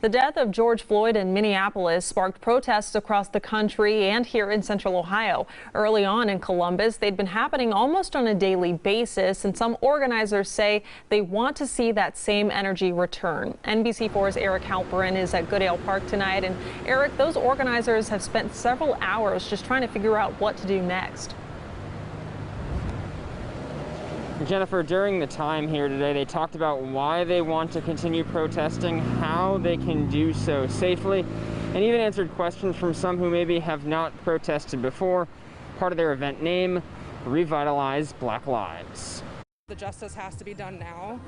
The death of George Floyd in Minneapolis sparked protests across the country and here in central Ohio. Early on in Columbus, they'd been happening almost on a daily basis, and some organizers say they want to see that same energy return. NBC4's Eric Halperin is at Goodale Park tonight. And Eric, those organizers have spent several hours just trying to figure out what to do next. Jennifer, during the time here today, they talked about why they want to continue protesting, how they can do so safely, and even answered questions from some who maybe have not protested before. Part of their event name, Revitalize Black Lives. The justice has to be done now,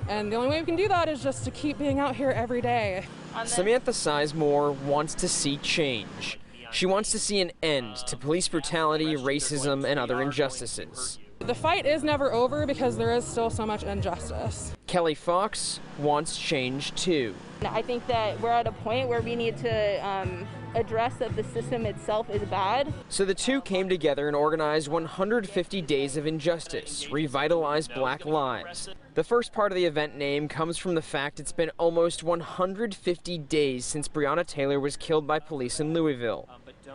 and the only way we can do that is just to keep being out here every day. Samantha Sizemore wants to see change. She wants to see an end to police brutality, racism, and other injustices. The fight is never over because there is still so much injustice. Kelly Fox wants change too. I think that we're at a point where we need to address that the system itself is bad. So the two came together and organized 150 Days of Injustice, Revitalize Black Lives. The first part of the event name comes from the fact it's been almost 150 days since Breonna Taylor was killed by police in Louisville.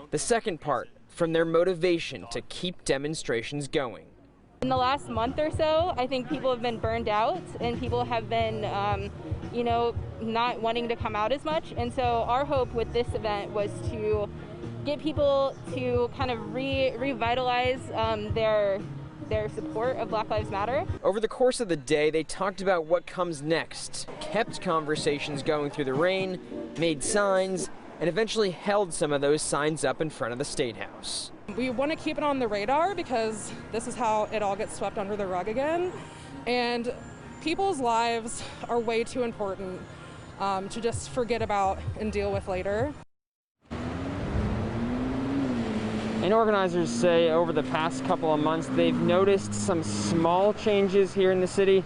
The second part, from their motivation to keep demonstrations going. In the last month or so, I think people have been burned out and people have been, not wanting to come out as much. And so our hope with this event was to get people to kind of revitalize their support of Black Lives Matter. Over the course of the day, they talked about what comes next, kept conversations going through the rain, made signs, and eventually held some of those signs up in front of the State House. We want to keep it on the radar because this is how it all gets swept under the rug again. And people's lives are way too important to just forget about and deal with later. And organizers say over the past couple of months, they've noticed some small changes here in the city,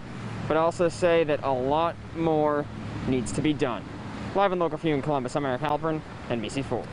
but also say that a lot more needs to be done. Live and local for you in Columbus, I'm Eric Halperin, NBC4.